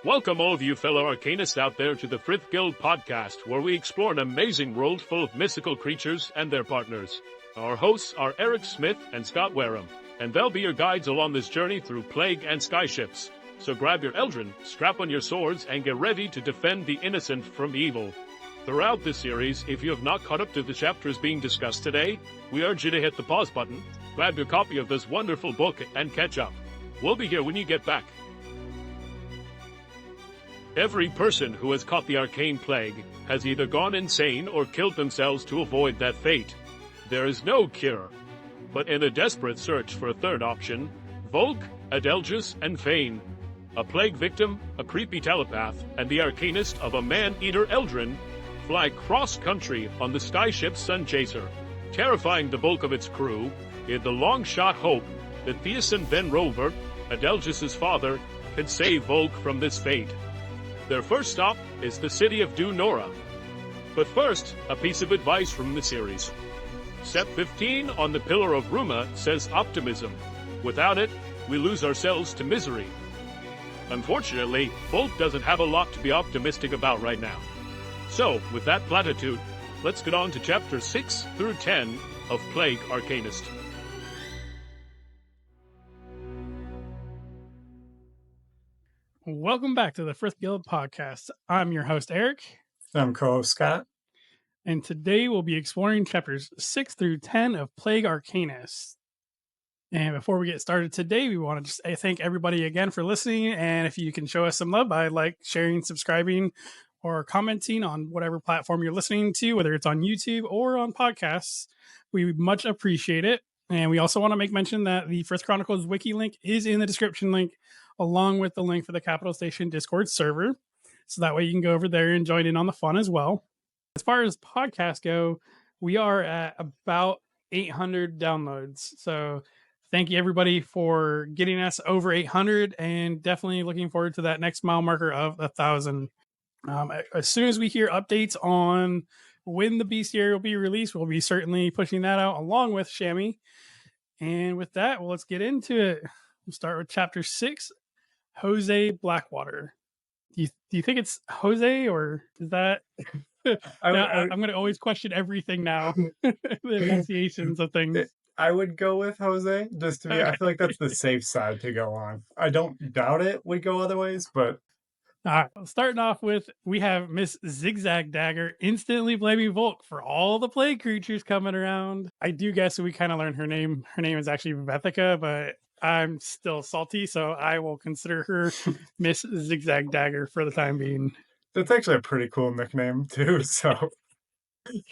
Welcome all of you fellow Arcanists out there to the Frith Guild podcast, where we explore an amazing world full of mystical creatures and their partners. Our hosts are Eric Smith and Scott Wareham, and they'll be your guides along this journey through plague and skyships. So grab your Eldrin, strap on your swords, and get ready to defend the innocent from evil. Throughout this series, if you have not caught up to the chapters being discussed today, we urge you to hit the pause button, grab your copy of this wonderful book, and catch up. We'll be here when you get back. Every person who has caught the arcane plague has either gone insane or killed themselves to avoid that fate. There is no cure. But in a desperate search for a third option, Volke, Adelgis, and Fain, a plague victim, a creepy telepath, and the Arcanist of a man-eater Eldrin, fly cross-country on the skyship Sunchaser, terrifying the bulk of its crew in the long-shot hope that Theosin Ben Rover, Adelgis' father, can save Volke from this fate. Their first stop is the city of Norra. But first, a piece of advice from the series. Step 15 on the Pillar of Ruma says optimism. Without it, we lose ourselves to misery. Unfortunately, Volke doesn't have a lot to be optimistic about right now. So, with that platitude, let's get on to chapters 6 through 10 of Plague Arcanist. Welcome back to the Frith Guild podcast. I'm your host, Eric. I'm co-host Scott. And today we'll be exploring chapters 6 through 10 of Plague Arcanist. And before we get started today, we want to just thank everybody again for listening. And if you can show us some love by sharing, subscribing, or commenting on whatever platform you're listening to, whether it's on YouTube or on podcasts, we much appreciate it. And we also want to make mention that the Frith Chronicles Wiki link is in the description link, along with the link for the Capital Station Discord server. So that way you can go over there and join in on the fun as well. As far as podcasts go, we are at about 800 downloads. So thank you everybody for getting us over 800 and definitely looking forward to that next mile marker of 1,000. As soon as we hear updates on when the bestiary will be released, we'll be certainly pushing that out along with Chamois. And with that, well, let's get into it. We'll start with chapter 6, Joze Blackwater. Do you think it's Joze or is that? I'm going to always question everything now. The enunciations of things. I would go with Joze just to be. I feel like that's the safe side to go on. I don't doubt it would go other ways, but. All right, starting off with, we have Miss Zigzag Dagger instantly blaming Volke for all the plague creatures coming around. I do guess we kind of learned her name. Her name is actually Vethica, but I'm still salty, so I will consider her Miss Zigzag Dagger for the time being. That's actually a pretty cool nickname too, so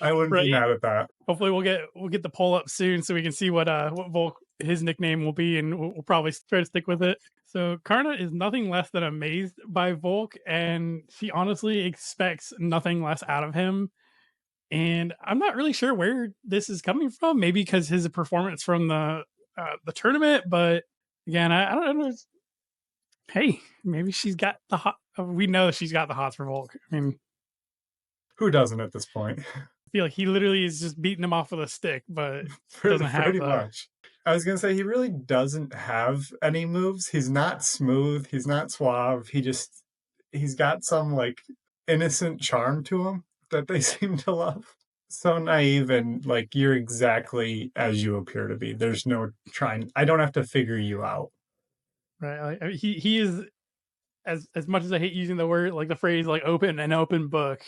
I wouldn't be mad at that. Hopefully we'll get the poll up soon so we can see what Volke, his nickname will be, and we'll probably try to stick with it. So Karna is nothing less than amazed by Volke, and she honestly expects nothing less out of him. And I'm not really sure where this is coming from. Maybe because his performance from the tournament, but again, I don't know. Hey, maybe she's got the hot. We know she's got the hots for Volke. I mean, who doesn't at this point? I feel like he literally is just beating him off with a stick, but doesn't have pretty much. I was going to say, he really doesn't have any moves. He's not smooth. He's not suave. He's got some innocent charm to him that they seem to love. So naive and you're exactly as you appear to be. There's no trying. I don't have to figure you out. Right. He is, as much as I hate using the word, the phrase, open an open book.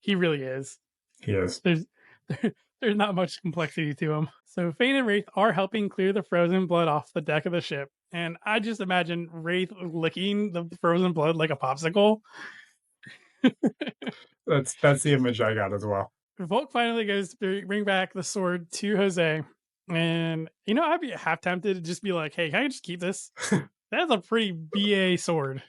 He really is. He is. There's not much complexity to him. So Fain and Wraith are helping clear the frozen blood off the deck of the ship. And I just imagine Wraith licking the frozen blood like a popsicle. That's the image I got as well. Volke finally goes to bring back the sword to Joze. And, I'd be half tempted to just be like, hey, can I just keep this? That's a pretty BA sword.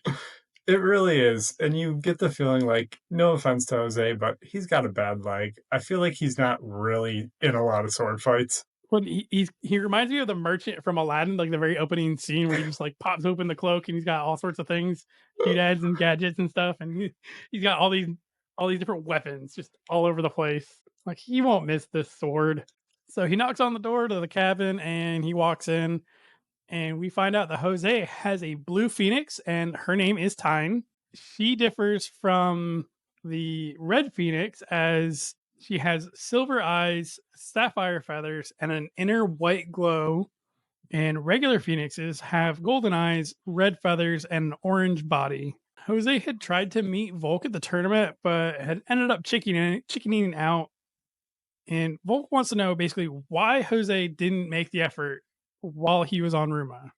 It really is. And you get the feeling no offense to Joze, but he's got a bad leg. I feel like he's not really in a lot of sword fights. Well, he reminds me of the merchant from Aladdin, the very opening scene where he just pops open the cloak and he's got all sorts of things, doodads and gadgets and stuff. And he's got all these different weapons just all over the place. He won't miss this sword. So he knocks on the door to the cabin and he walks in. And we find out that Joze has a blue phoenix, and her name is Tyne. She differs from the red phoenix as she has silver eyes, sapphire feathers, and an inner white glow. And regular phoenixes have golden eyes, red feathers, and an orange body. Joze had tried to meet Volke at the tournament, but had ended up chickening out. And Volke wants to know basically why Joze didn't make the effort while he was on Ruma.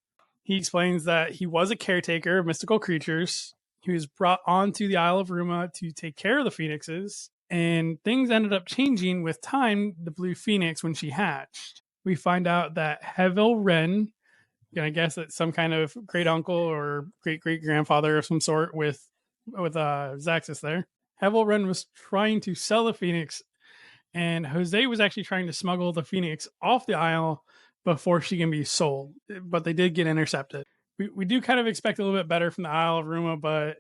He explains that he was a caretaker of mystical creatures. He was brought onto the Isle of Ruma to take care of the phoenixes, and things ended up changing with time, the blue phoenix, when she hatched. We find out that Hevel Wren, I guess that's some kind of great uncle or great great grandfather of some sort with Zaxxas there. Hevel Wren was trying to sell the phoenix, and Joze was actually trying to smuggle the phoenix off the isle before she can be sold, but they did get intercepted. We do kind of expect a little bit better from the Isle of Ruma, but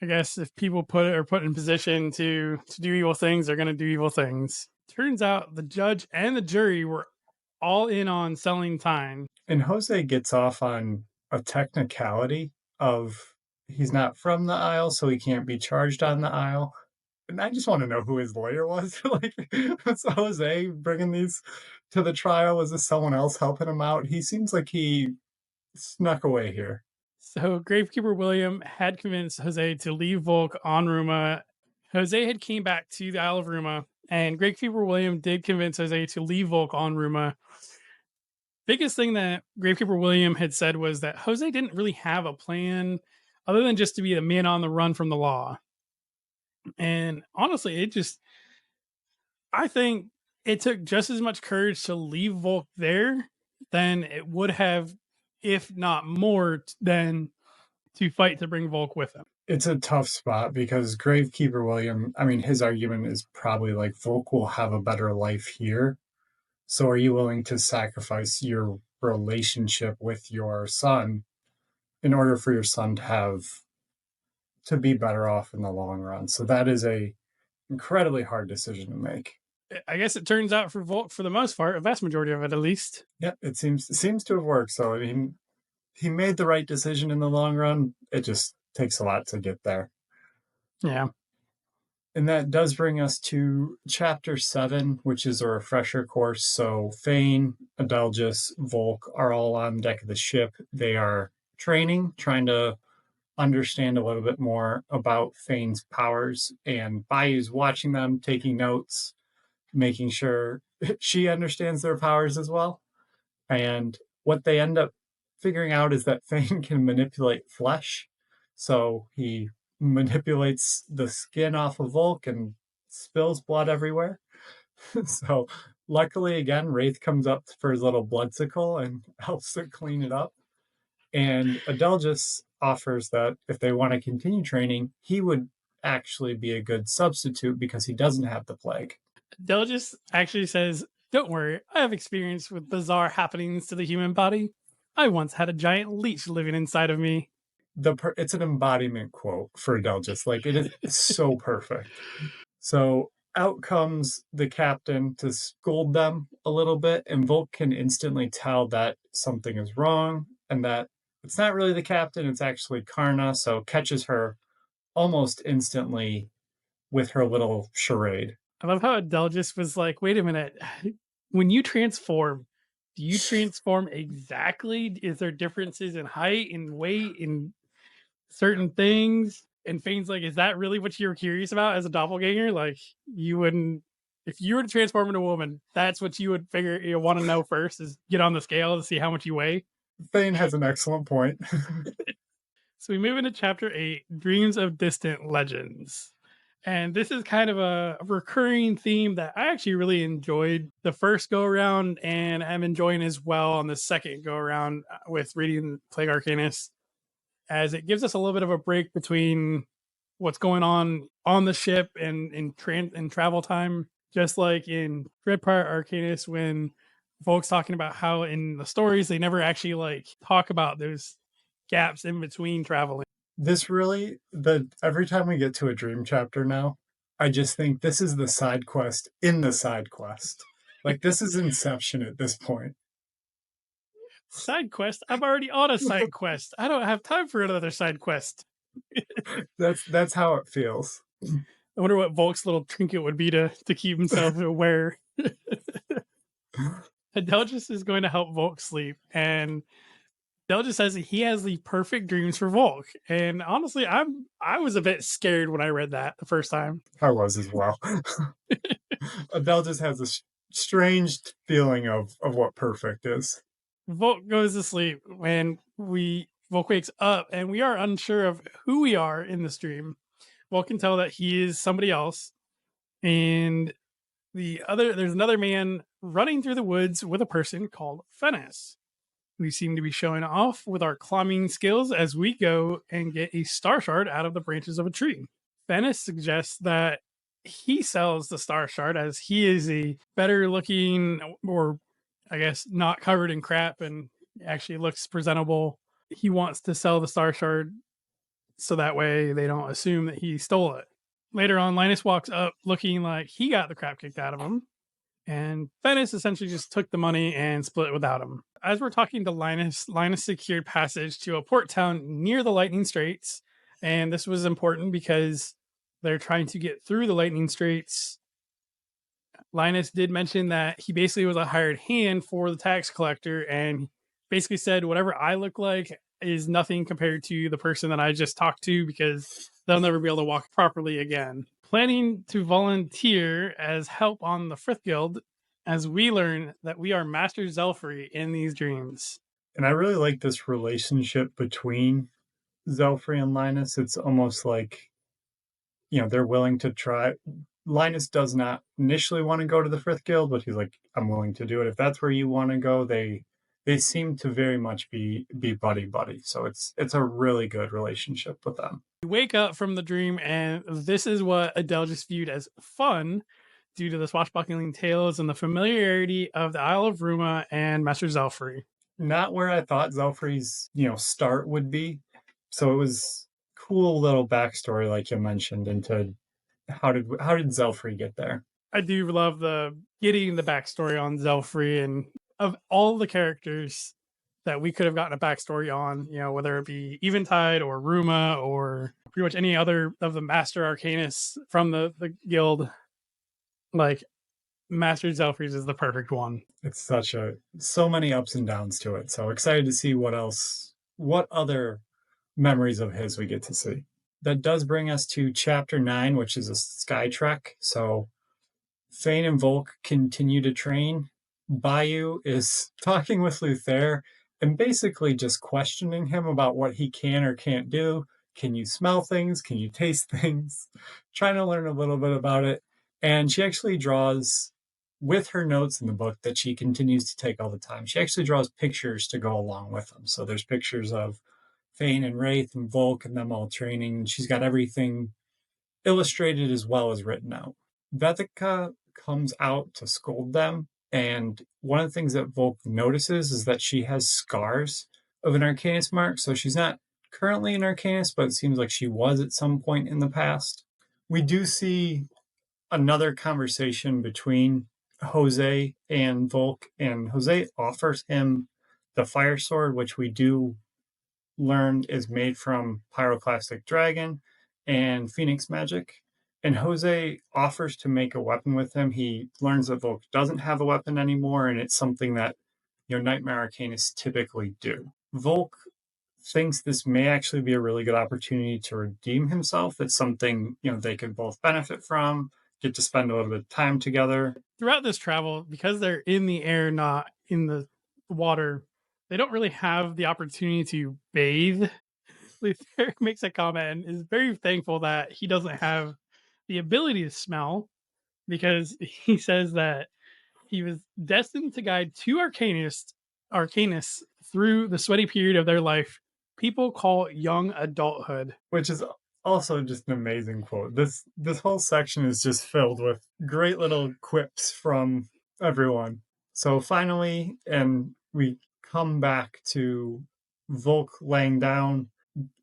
I guess if people put in position to do evil things, they're going to do evil things. Turns out the judge and the jury were all in on selling time. And Joze gets off on a technicality of he's not from the Isle, so he can't be charged on the Isle. And I just want to know who his lawyer was. Like, was Joze bringing these to the trial? Was this someone else helping him out? He seems like he snuck away here. So Gravekeeper William had convinced Joze to leave Volke on Ruma. Joze had came back to the Isle of Ruma, and Gravekeeper William did convince Joze to leave Volke on Ruma. Biggest thing that Gravekeeper William had said was that Joze didn't really have a plan other than just to be the man on the run from the law. And honestly, I think it took just as much courage to leave Volke there than it would have, if not more, than to fight to bring Volke with him. It's a tough spot because Gravekeeper William, I mean, his argument is probably like Volke will have a better life here. So are you willing to sacrifice your relationship with your son in order for your son to be better off in the long run? So that is a incredibly hard decision to make. I guess it turns out for Volke, for the most part, a vast majority of it at least. Yeah, it seems to have worked. So I mean, he made the right decision in the long run. It just takes a lot to get there. Yeah. And that does bring us to Chapter 7, which is a refresher course. So Fain, Adelgis, Volke are all on deck of the ship. They are training, trying to understand a little bit more about Fain's powers. And Bayou's watching them, taking notes, making sure she understands their powers as well. And what they end up figuring out is that Fain can manipulate flesh. So he manipulates the skin off of Volke and spills blood everywhere. So luckily, again, Wraith comes up for his little bloodsicle and helps to clean it up. And Adelgis offers that if they want to continue training, he would actually be a good substitute because he doesn't have the plague. Adelgis actually says, "Don't worry, I have experience with bizarre happenings to the human body. I once had a giant leech living inside of me." It's an embodiment quote for Adelgis. Like, it is so perfect. So out comes the captain to scold them a little bit, and Volke can instantly tell that something is wrong and that it's not really the captain, it's actually Karna. So catches her almost instantly with her little charade. I love how Adelgis was like, wait a minute, when you transform, do you transform exactly? Is there differences in height and weight in certain things? And Fain's like, is that really what you were curious about as a doppelganger? Like, you wouldn't, if you were to transform into a woman, that's what you would figure you want to know first, is get on the scale to see how much you weigh. Fain has an excellent point. So we move into Chapter 8, Dreams of Distant Legends. And this is kind of a recurring theme that I actually really enjoyed the first go around, and I'm enjoying as well on the second go around with reading Plague Arcanist, as it gives us a little bit of a break between what's going on the ship and in travel time. Just like in Dreadpire Arcanist, when folks talking about how in the stories they never actually like talk about those gaps in between traveling. This really, every time we get to a dream chapter now, I just think this is the side quest in the side quest. Like, this is Inception at this point. Side quest? I'm already on a side quest. I don't have time for another side quest. That's how it feels. I wonder what Volk's little trinket would be to keep himself aware. Adelgis is going to help Volk sleep, and Adelgis says that he has the perfect dreams for Volk. And honestly, I was a bit scared when I read that the first time. I was as well. Adele just has a strange feeling of what perfect is. Volk goes to sleep when Volk wakes up, and we are unsure of who we are in this dream. Volk can tell that he is somebody else, and there's another man running through the woods with a person called Fennis. We seem to be showing off with our climbing skills as we go and get a star shard out of the branches of a tree. Fennis suggests that he sells the star shard as he is a better looking, or I guess not covered in crap, and actually looks presentable. He wants to sell the star shard so that way they don't assume that he stole it. Later on, Linus walks up looking like he got the crap kicked out of him, and Fennis essentially just took the money and split it without him. As we're talking to Linus secured passage to a port town near the Lightning Straits, and this was important because they're trying to get through the Lightning Straits. Linus did mention that he basically was a hired hand for the tax collector, and basically said whatever I look like is nothing compared to the person that I just talked to, because they'll never be able to walk properly again. Planning to volunteer as help on the Frith Guild, as we learn that we are Master Zelfrey in these dreams. And I really like this relationship between Zelfrey and Linus. It's almost like, they're willing to try. Linus does not initially want to go to the Frith Guild, but he's like, I'm willing to do it. If that's where you want to go, they seem to very much be buddy. So it's a really good relationship with them. We wake up from the dream, and this is what Adelgis viewed as fun due to the swashbuckling tales and the familiarity of the Isle of Ruma and Master Zelfrey. Not where I thought Zelfrey's, start would be. So it was cool little backstory, like you mentioned, into how did Zelfrey get there. I do love getting the backstory on Zelfrey, and of all the characters that we could have gotten a backstory on, whether it be Eventide or Ruma or pretty much any other of the Master Arcanists from the guild, like Master Zelfrey's is the perfect one. It's so many ups and downs to it. So excited to see what other memories of his we get to see. That does bring us to chapter 9, which is a sky trek. So Fain and Volke continue to train. Bayou is talking with Luthair and basically just questioning him about what he can or can't do. Can you smell things? Can you taste things? Trying to learn a little bit about it. And she actually draws, with her notes in the book that she continues to take all the time, she actually draws pictures to go along with them. So there's pictures of Fain and Wraith and Volke and them all training. She's got everything illustrated as well as written out. Vethika comes out to scold them, and one of the things that Volke notices is that she has scars of an Arcanist mark. So she's not currently an Arcanist, but it seems like she was at some point in the past. We do see another conversation between Joze and Volke, and Joze offers him the firesword, which we do learn is made from pyroclastic dragon and phoenix magic. And Joze offers to make a weapon with him. He learns that Volke doesn't have a weapon anymore, and it's something that Nightmare Arcanists typically do. Volke thinks this may actually be a really good opportunity to redeem himself. It's something they could both benefit from, get to spend a little bit of time together. Throughout this travel, because they're in the air, not in the water, they don't really have the opportunity to bathe. Luthair makes a comment and is very thankful that he doesn't have the ability to smell, because he says that he was destined to guide two Arcanists through the sweaty period of their life people call young adulthood. Which is also just an amazing quote. This whole section is just filled with great little quips from everyone. So finally, and we come back to Volke laying down.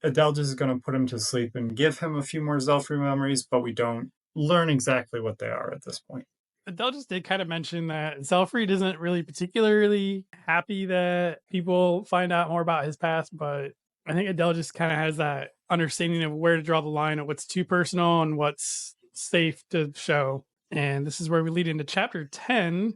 Adelgis is going to put him to sleep and give him a few more Zelfrey memories, but we don't learn exactly what they are at this point. Adelgis did kind of mention that Zelfrey isn't really particularly happy that people find out more about his past, but I think Adele just kind of has that understanding of where to draw the line of what's too personal and what's safe to show. And this is where we lead into chapter 10.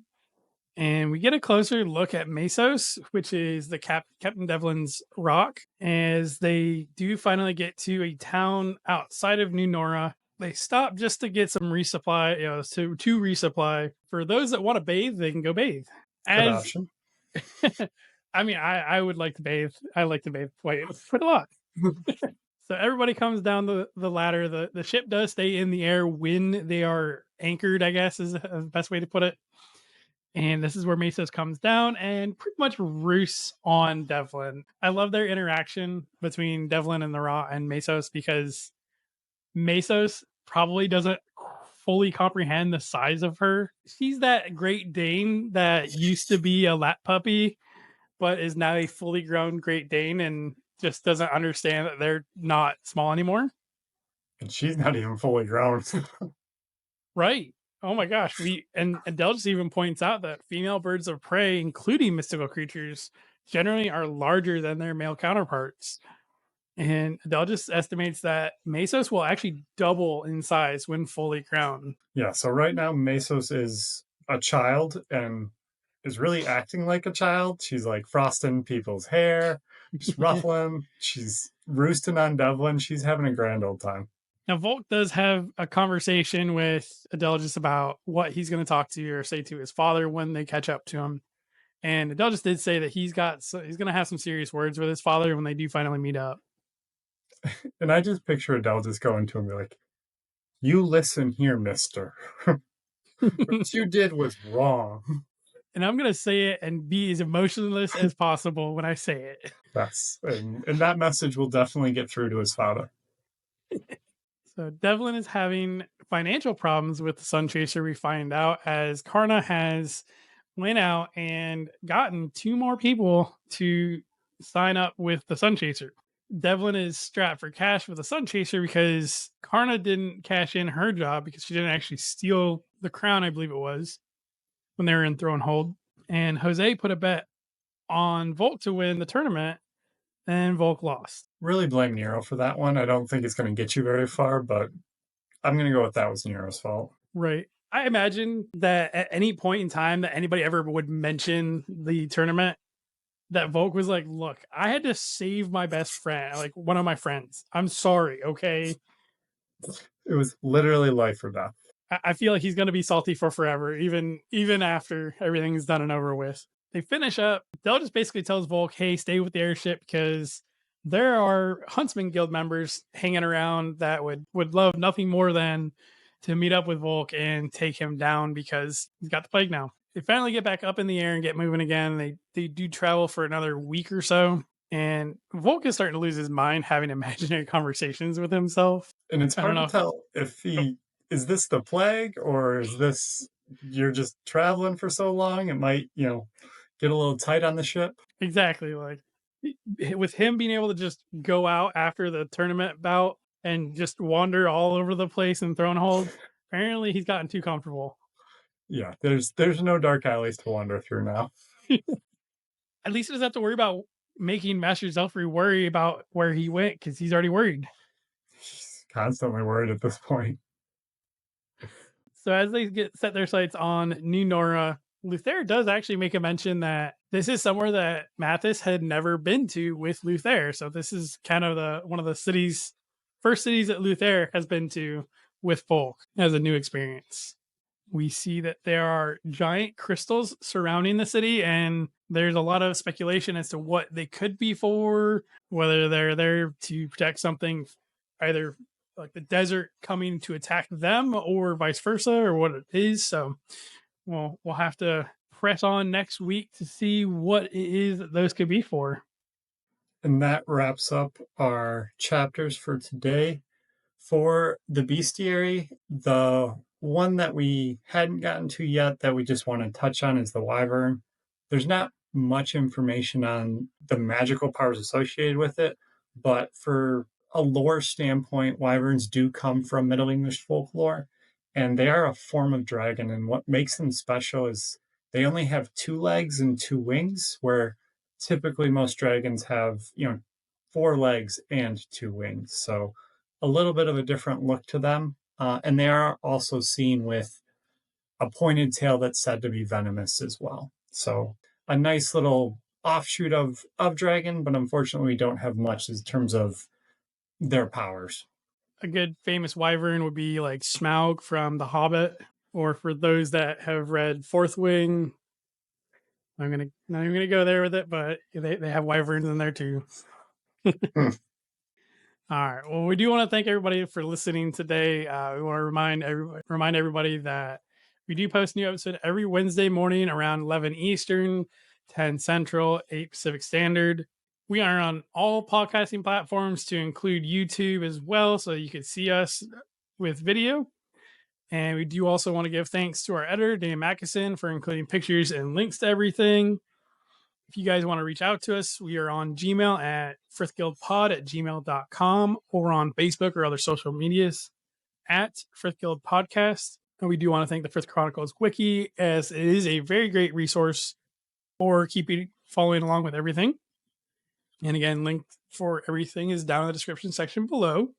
And we get a closer look at Mesos, which is the Captain Devlin's rock, as they do finally get to a town outside of New Norra. They stop just to get some resupply, to resupply. For those that want to bathe, they can go bathe. Good option. I mean, I would like to bathe. I like to bathe quite a lot. So everybody comes down the ladder. The ship does stay in the air when they are anchored, I guess is the best way to put it. And this is where Mesos comes down and pretty much roosts on Devlin. I love their interaction between Devlin and the Raw and Mesos, because Mesos probably doesn't fully comprehend the size of her. She's that Great Dane that used to be a lap puppy, but is now a fully grown Great Dane and just doesn't understand that they're not small anymore. And she's not even fully grown. Right. Oh my gosh. And Adelgis even points out that female birds of prey, including mystical creatures, generally are larger than their male counterparts. And Adelgis estimates that Mesos will actually double in size when fully grown. Yeah, so right now Mesos is a child and is really acting like a child. She's like frosting people's hair, just ruffling. She's roosting on Devlin. She's having a grand old time. Now, Volke does have a conversation with Adelgis about what he's going to talk to or say to his father when they catch up to him. And Adelgis did say that he's going to have some serious words with his father when they do finally meet up. And I just picture Adelgis going to him and be like, "You listen here, mister. What you did was wrong." And I'm going to say it and be as emotionless as possible when I say it. And that message will definitely get through to his father. So Devlin is having financial problems with the Sun Chaser, we find out, as Karna has went out and gotten 2 more people to sign up with the Sun Chaser. Devlin is strapped for cash with the Sun Chaser because Karna didn't cash in her job because she didn't actually steal the crown, I believe it was, when they were in Throne Hold. And Joze put a bet on Volke to win the tournament, and Volke lost. Really blame Nero for that one. I don't think it's going to get you very far, but I'm going to go with that was Nero's fault. Right. I imagine that at any point in time that anybody ever would mention the tournament, that Volke was like, "Look, I had to save my best friend, like one of my friends. I'm sorry, okay?" It was literally life or death. I feel like he's going to be salty for forever, even after everything's done and over with. They finish up. Del just basically tells Volke, "Hey, stay with the airship because there are Huntsman Guild members hanging around that would love nothing more than to meet up with Volke and take him down because he's got the plague now." They finally get back up in the air and get moving again. They do travel for another week or so. And Volke is starting to lose his mind having imaginary conversations with himself. And it's hard to tell if is this the plague or is this you're just traveling for so long? It might, get a little tight on the ship. Exactly. Like with him being able to just go out after the tournament bout and just wander all over the place in Throne Hold, apparently he's gotten too comfortable. Yeah, there's no dark alleys to wander through now. At least he doesn't have to worry about making Master Zelfrey worry about where he went because he's already worried. He's constantly worried at this point. So as they set their sights on New Norra, Luthair does actually make a mention that this is somewhere that Mathis had never been to with Luthair. So this is kind of one of the first cities that Luthair has been to with Volke as a new experience. We see that there are giant crystals surrounding the city, and there's a lot of speculation as to what they could be for, whether they're there to protect something, either like the desert coming to attack them or vice versa, or what it is. So we'll have to press on next week to see what it is that those could be for. And that wraps up our chapters for today. For the bestiary, the one that we hadn't gotten to yet that we just want to touch on is the wyvern. There's not much information on the magical powers associated with it, but for a lore standpoint, wyverns do come from Middle English folklore, and they are a form of dragon. And what makes them special is they only have 2 legs and 2 wings, where typically most dragons have, 4 legs and 2 wings. So a little bit of a different look to them. And they are also seen with a pointed tail that's said to be venomous as well. So a nice little offshoot of dragon, but unfortunately we don't have much in terms of their powers. A good famous wyvern would be like Smaug from The Hobbit, or for those that have read Fourth Wing, I'm not even gonna go there with it, but they have wyverns in there too. All right. Well, we do want to thank everybody for listening today. We want to remind everybody that we do post a new episode every Wednesday morning around 11 Eastern, 10 Central, 8 Pacific Standard. We are on all podcasting platforms to include YouTube as well, so you can see us with video. And we do also want to give thanks to our editor, Dan Mackison, for including pictures and links to everything. If you guys want to reach out to us, we are on Gmail at frithguildpod@gmail.com, or on Facebook or other social medias at Frith Guild Podcast. And we do want to thank the Frith Chronicles Wiki, as it is a very great resource for following along with everything. And again, link for everything is down in the description section below.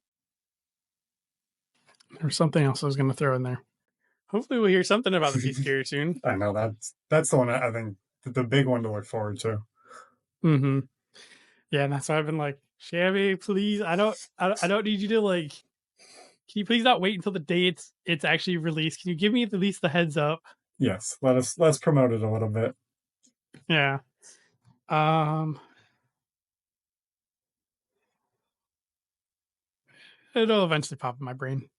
There's something else I was going to throw in there. Hopefully we'll hear something about the Peace Carrier soon. I know that's the one I think the big one to look forward to. Mm-hmm. Yeah, and that's why I've been like, Shabby, please, I don't need you to like. Can you please not wait until the day it's actually released? Can you give me at least the heads up? Yes, let's promote it a little bit. Yeah. It'll eventually pop in my brain.